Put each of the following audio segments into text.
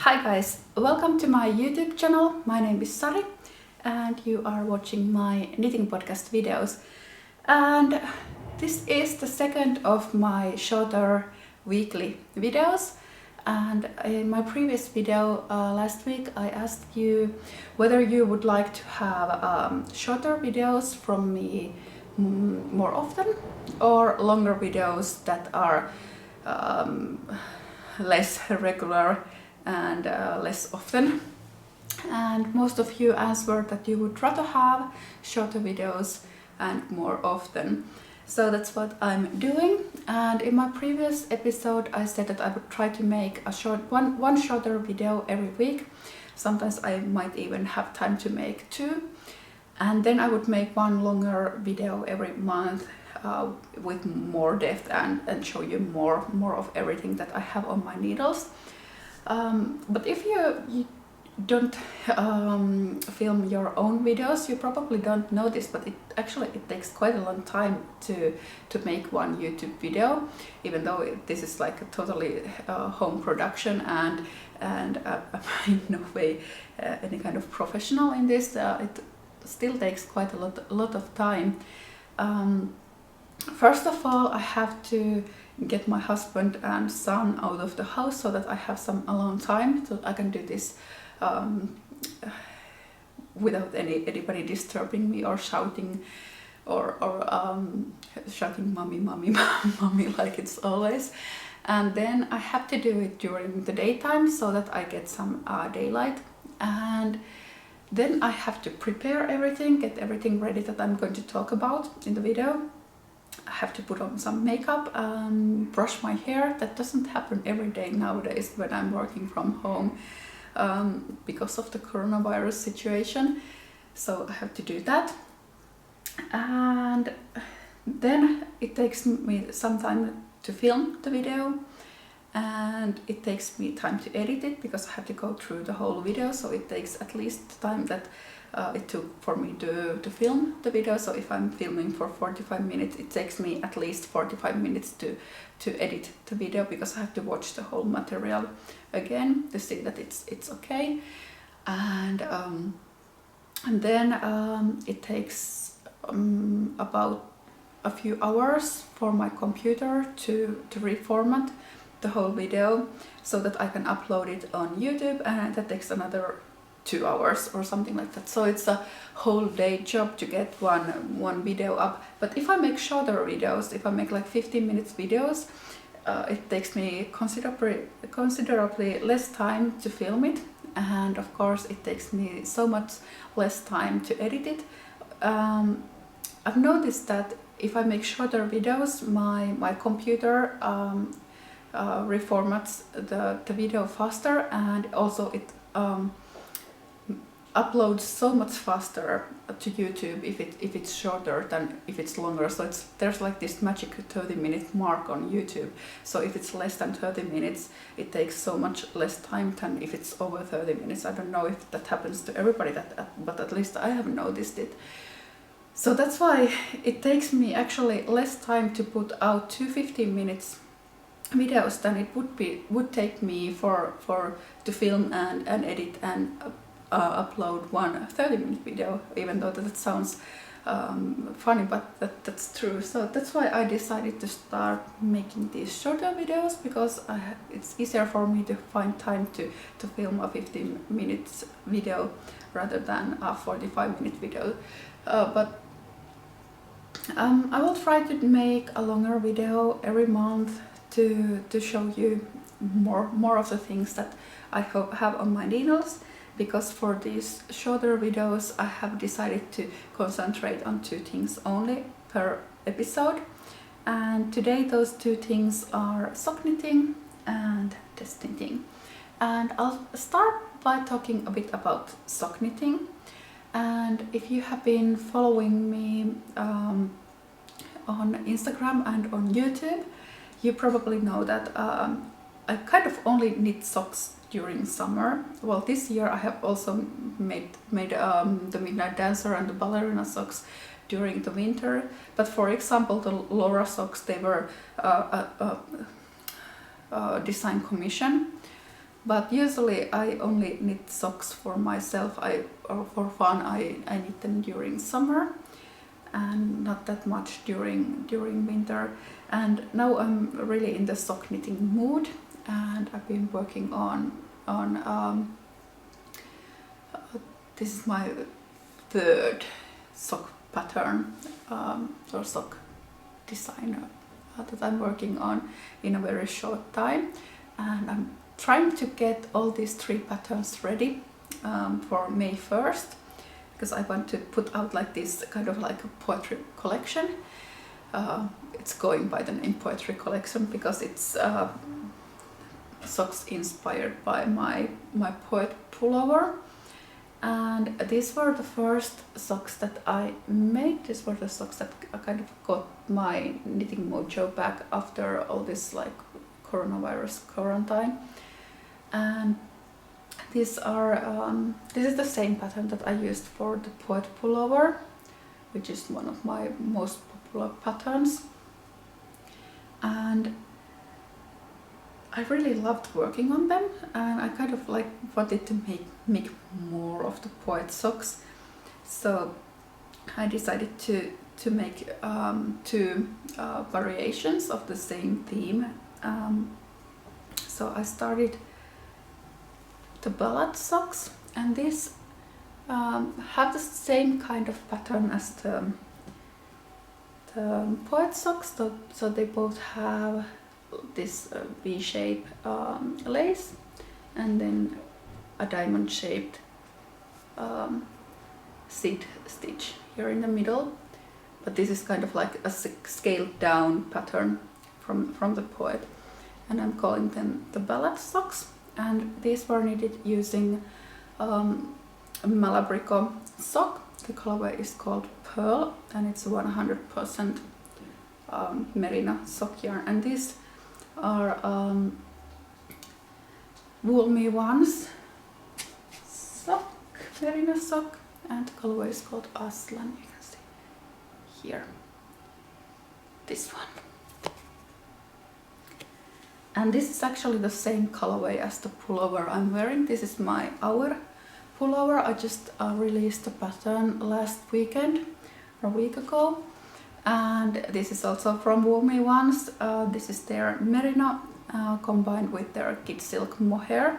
Hi guys, welcome to my YouTube channel. My name is Sari and you are watching my knitting podcast videos. And this is the second of my shorter weekly videos. And in my previous video last week I asked you whether you would like to have shorter videos from me more often or longer videos that are less regular and less often. And most of you answered that you would rather have shorter videos and more often. So that's what I'm doing. And in my previous episode I said that I would try to make a one shorter video every week. Sometimes I might even have time to make two. And then I would make one longer video every month with more depth and show you more of everything that I have on my needles. But if you don't film your own videos, you probably don't know this, but it takes quite a long time to make one YouTube video, even though this is like a totally home production and I'm in no way any kind of professional in this. It still takes quite a lot of time. First of all, I have to get my husband and son out of the house so that I have some alone time, so I can do this without anybody disturbing me or shouting or shouting mommy mommy like it's always. And then I have to do it during the daytime so that I get some daylight, and then I have to prepare everything, get everything ready that I'm going to talk about in the video. I have to put on some makeup, brush my hair. That doesn't happen every day nowadays when I'm working from home because of the coronavirus situation. So I have to do that. And then it takes me some time to film the video, and it takes me time to edit it because I have to go through the whole video. So it takes at least the time that it took for me to film the video. So if I'm filming for 45 minutes, it takes me at least 45 minutes to edit the video, because I have to watch the whole material again to see that it's okay. And then it takes about a few hours for my computer to reformat the whole video so that I can upload it on YouTube, and that takes another 2 hours or something like that. So it's a whole day job to get one video up. But if I make shorter videos, if I make like 15 minutes videos, it takes me considerably less time to film it, and of course it takes me so much less time to edit it. I've noticed that if I make shorter videos, my computer reformats the video faster, and also it uploads so much faster to YouTube if it's shorter than if it's longer. So there's like this magic 30-minute mark on YouTube. So if it's less than 30 minutes, it takes so much less time than if it's over 30 minutes. I don't know if that happens to everybody, but at least I have noticed it. So that's why it takes me actually less time to put out 2 15 minutes videos than it would take me to film and edit and upload one 30-minute video, even though that sounds funny, but that's true. So that's why I decided to start making these shorter videos, because it's easier for me to find time to film a 15 minutes video rather than a 45-minute video. But I will try to make a longer video every month to show you more of the things that I have on my needles, because for these shorter videos I have decided to concentrate on 2 things only per episode. And today those 2 things are sock knitting and test knitting. And I'll start by talking a bit about sock knitting. And if you have been following me on Instagram and on YouTube, you probably know that I kind of only knit socks during summer. Well, this year I have also made the Midnight Dancer and the ballerina socks during the winter. But for example, the Laura socks, they were design commission, but usually I only knit socks for myself, or for fun. I knit them during summer and not that much during winter. And now I'm really in the sock knitting mood, and I've been working on this is my third sock pattern or sock design that I'm working on in a very short time, and I'm trying to get all these 3 patterns ready for May 1st, because I want to put out like this kind of like a poetry collection. It's going by the name Poetry Collection because it's socks inspired by my poet pullover. And these were the first socks that I made. These were the socks that I kind of got my knitting mojo back after all this like coronavirus quarantine. And these are this is the same pattern that I used for the poet pullover, which is one of my most popular patterns. And I really loved working on them, and I kind of like wanted to make more of the poet socks. So I decided to make 2 variations of the same theme. So I started the Ballad socks, and these have the same kind of pattern as the poet socks. So they both have this V-shape lace, and then a diamond-shaped seed stitch here in the middle. But this is kind of like a scaled down pattern from the poet, and I'm calling them the Ballad socks. And these were knitted using Malabrigo Sock. The colorway is called Pearl, and it's 100% Merino sock yarn. And these are Wool Me One's sock, Merino sock, and the colorway is called Aslan. You can see here, this one. And this is actually the same colorway as the pullover I'm wearing. This is my Auer pullover. I just released the pattern last weekend, or a week ago. And this is also from Wool Me One's. This is their Merino combined with their Kid Silk Mohair.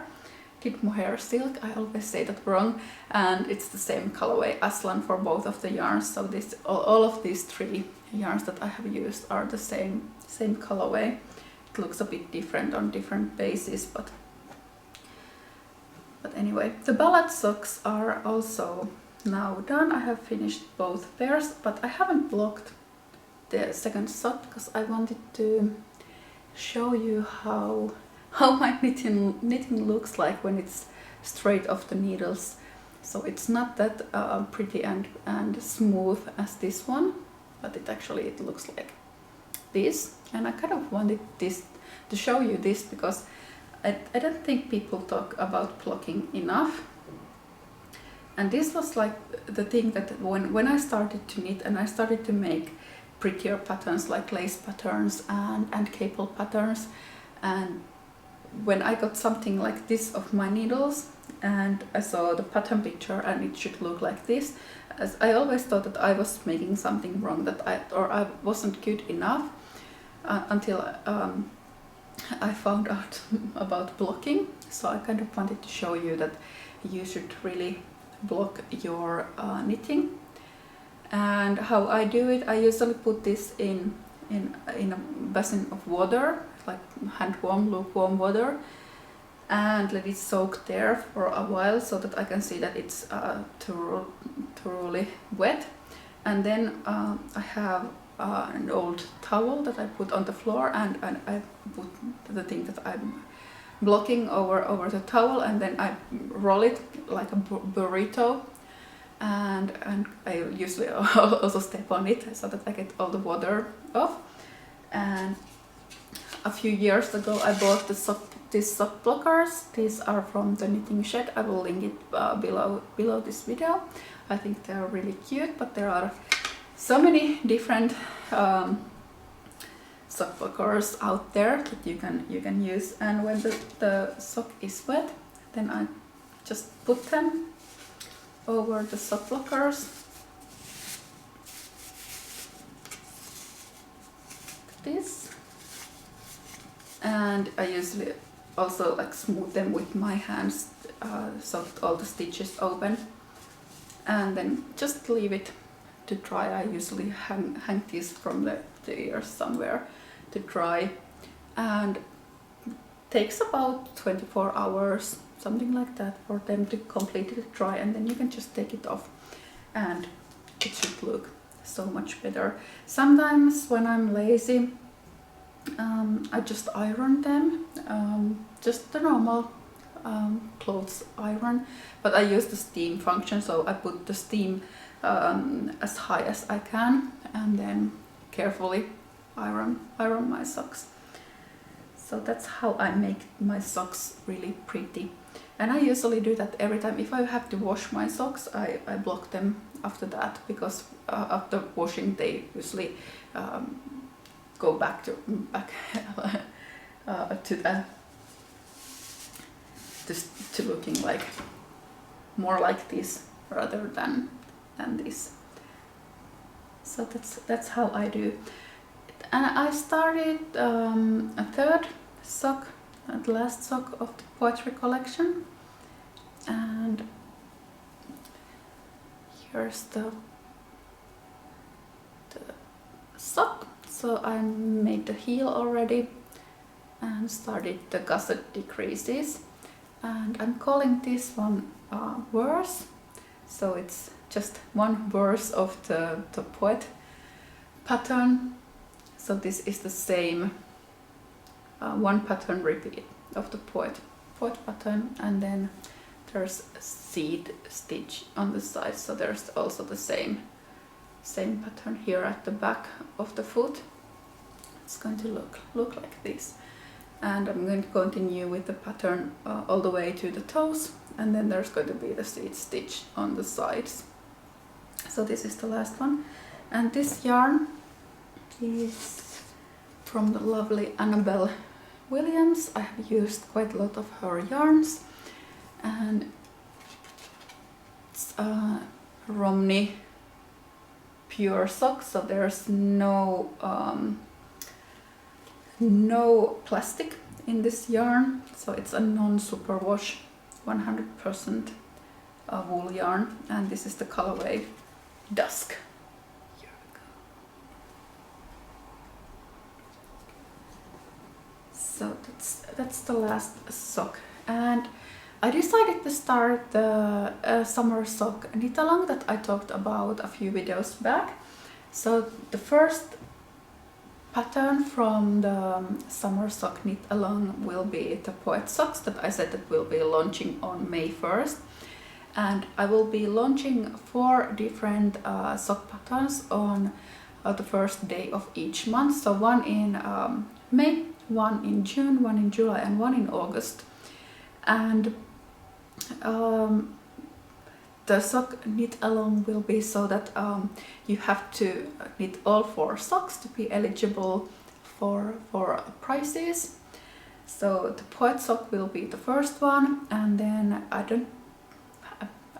Kid Mohair silk, I always say that wrong. And it's the same colorway, Aslan, for both of the yarns. So this, all of these 3 yarns that I have used are the same colorway. It looks a bit different on different bases, but anyway, the Ballad socks are also now done. I have finished both pairs, but I haven't blocked the second sock because I wanted to show you how my knitting looks like when it's straight off the needles. So it's not that pretty and smooth as this one, but it looks like this. And I kind of wanted to show you this because I don't think people talk about blocking enough. And this was like the thing that when I started to knit and I started to make prettier patterns like lace patterns and cable patterns, and when I got something like this of my needles and I saw the pattern picture and it should look like this, as I always thought that I was making something wrong, that I wasn't good enough. Until I found out about blocking. So I kind of wanted to show you that you should really block your knitting. And how I do it, I usually put this in a basin of water, like hand warm, lukewarm water, and let it soak there for a while so that I can see that it's thoroughly wet. And then I have an old towel that I put on the floor, and I put the thing that I'm blocking over the towel, and then I roll it like a burrito, and I usually also step on it so that I get all the water off. And a few years ago I bought these sock blockers. These are from the Knitting Shed. I will link it below this video. I think they are really cute, but there are so many different sock blockers out there that you can use. And when the sock is wet, then I just put them over the sock blockers. This, and I usually also like smooth them with my hands so that all the stitches open, and then just leave it to dry. I usually hang these from the ears somewhere to dry, and takes about 24 hours, something like that, for them to completely dry, and then you can just take it off and it should look so much better. Sometimes when I'm lazy, I just iron them, just the normal clothes iron, but I use the steam function, so I put the steam as high as I can and then carefully iron my socks. So that's how I make my socks really pretty. And I usually do that every time. If I have to wash my socks, I block them after that, because after washing they usually go back to looking like more like this rather than this. So that's how I do. And I started a third sock, the last sock of the poetry collection, and here's the sock. So I made the heel already and started the gusset decreases, and I'm calling this one verse. So it's just one verse of the poet pattern. So this is the same one pattern repeat of the poet pattern, and then there's a seed stitch on the side, so there's also the same pattern here at the back of the foot. It's going to look like this, and I'm going to continue with the pattern all the way to the toes, and then there's going to be the seed stitch on the sides. So this is the last one, and this yarn is from the lovely Annabel Williams. I have used quite a lot of her yarns, and it's Romney pure sock, so there's no plastic in this yarn, so it's a non-superwash 100% wool yarn, and this is the colorway Dusk. Here we go. So that's the last sock, and I decided to start the summer sock knit along that I talked about a few videos back. So the first pattern from the summer sock knit along will be the poet socks that I said that will be launching on May 1st. And I will be launching 4 different sock patterns on the first day of each month. So one in May, one in June, one in July, and one in August. And the sock knit along will be so that you have to knit all 4 socks to be eligible for prizes. So the poet sock will be the first one, and then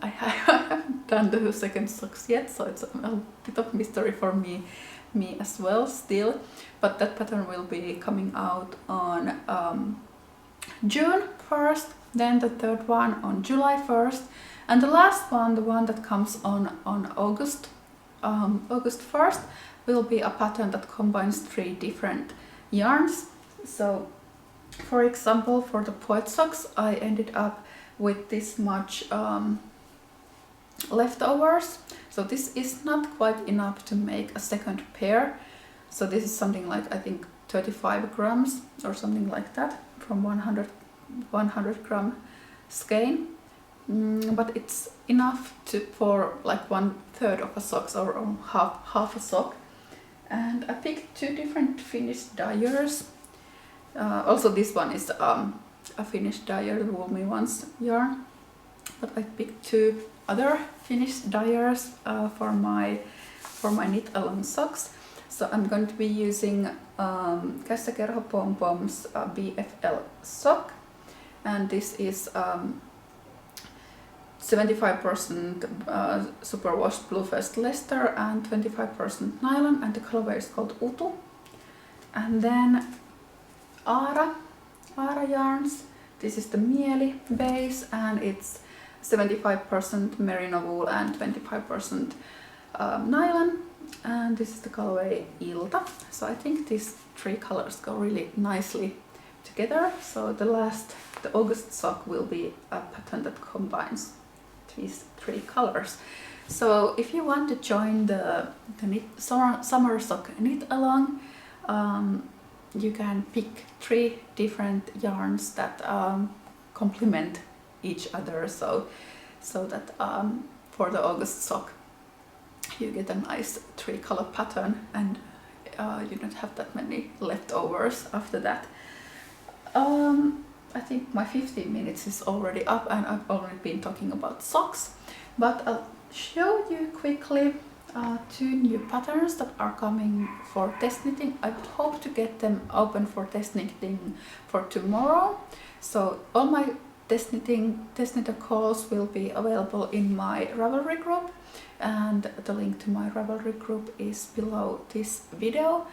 I haven't done the second socks yet, so it's a bit of mystery for me as well still, but that pattern will be coming out on June 1st, then the third one on July 1st, and the last one, the one that comes on August 1st, will be a pattern that combines 3 different yarns. So for example, for the poet socks I ended up with this much leftovers, so this is not quite enough to make a second pair. So this is something like, I think, 35 grams or something like that from 100 gram skein, but it's enough for like 1/3 of a sock or half a sock. And I picked 2 different Finnish dyers. Also this one is a Finnish dyer, the Wool Me Once yarn, but I picked 2 other Finnish dyers for my knit along socks. So I'm going to be using Kässäkerho Pom-Pom's BFL sock, and this is 75% superwash blue vest Leicester and 25% nylon, and the colorway is called Utu. And then Aara yarns. This is the Mieli base, and it's 75% merino wool and 25% nylon. And this is the colorway Ilta. So I think these three colors go really nicely together. So the August sock will be a pattern that combines these three colors. So if you want to join the summer sock knit along, you can pick 3 different yarns that complement each other, so that for the August sock you get a nice 3-color pattern, and you don't have that many leftovers after that. I think my 15 minutes is already up, and I've already been talking about socks, but I'll show you quickly 2 new patterns that are coming for test knitting. I hope to get them open for test knitting for tomorrow. So all my test knitter calls will be available in my Ravelry group, and the link to my Ravelry group is below this video.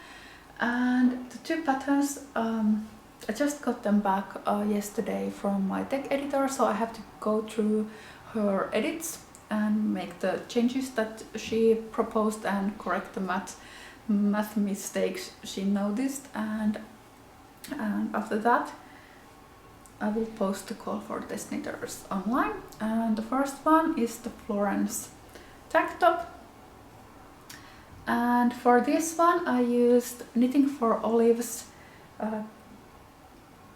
And the 2 patterns, I just got them back yesterday from my tech editor, so I have to go through her edits and make the changes that she proposed and correct the math mistakes she noticed, and after that I will post the call for test knitters online. And the first one is the Florence Tank top, and for this one I used Knitting for Olive's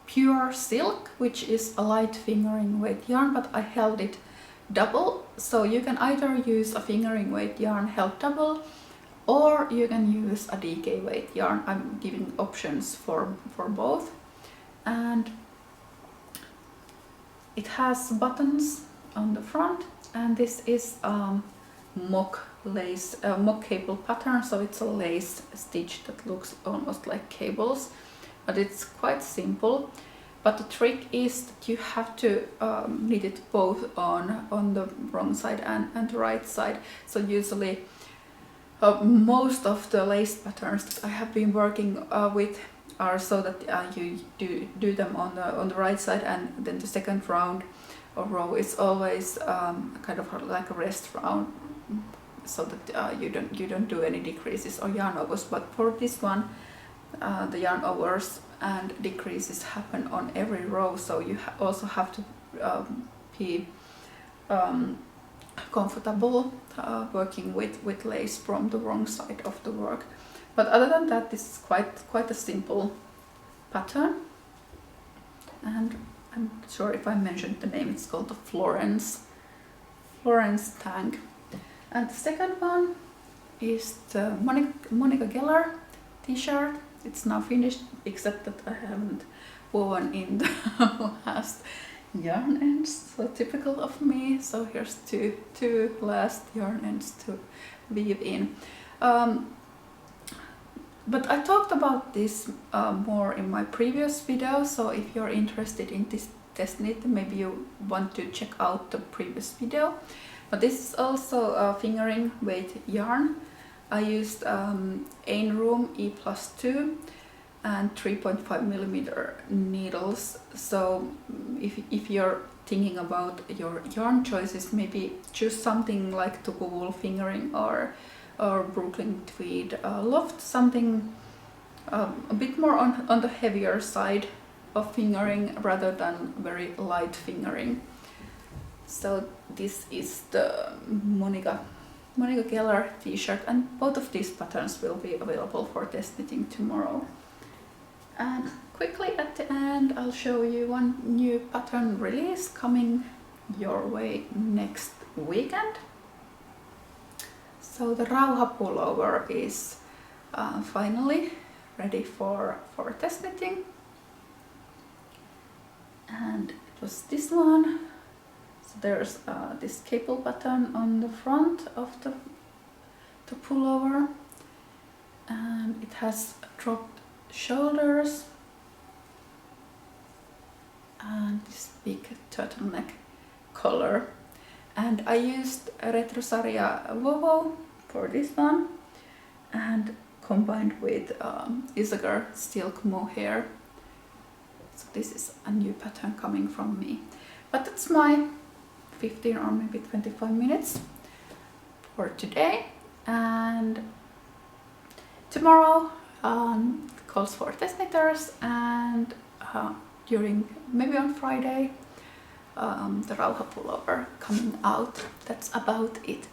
pure silk, which is a light fingering weight yarn, but I held it double, so you can either use a fingering weight yarn held double, or you can use a DK weight yarn. I'm giving options for both. And it has buttons on the front, and this is mock cable pattern, so it's a lace stitch that looks almost like cables, but it's quite simple. But the trick is that you have to knit it both on the wrong side and the right side. So usually most of the lace patterns that I have been working with are so that you do them on the right side, and then the second round or row is always kind of like a rest round, so that you don't do any decreases or yarn overs. But for this one, the yarn overs and decreases happen on every row, so you also have to be comfortable working with lace from the wrong side of the work. But other than that, this is quite a simple pattern, and I'm not sure if I mentioned the name. It's called the Florence Tank. And the second one is the Monica Geller t-shirt. It's now finished, except that I haven't woven in the last yarn ends, so typical of me. So here's two last yarn ends to weave in. But I talked about this more in my previous video, so if you're interested in this test knit, maybe you want to check out the previous video. But this is also a fingering weight yarn. I used Einrum E+2 and 3.5mm needles. So if you're thinking about your yarn choices, maybe choose something like Tuku wool fingering or Brooklyn tweed loft, something a bit more on the heavier side of fingering rather than very light fingering. So this is the Monica Geller t-shirt, and both of these patterns will be available for test knitting tomorrow. And quickly at the end, I'll show you one new pattern release coming your way next weekend. So the Rawa Pullover is finally ready for test knitting, and it was this one. So there's this cable pattern on the front of the pullover, and it has dropped shoulders and this big turtleneck collar. And I used a Retrosaria Vovo for this one and combined with Isagar Silk Mohair. So this is a new pattern coming from me. But that's my 15 or maybe 25 minutes for today. And tomorrow calls for test knitters, and during maybe on Friday the Rawa Pullover coming out. That's about it.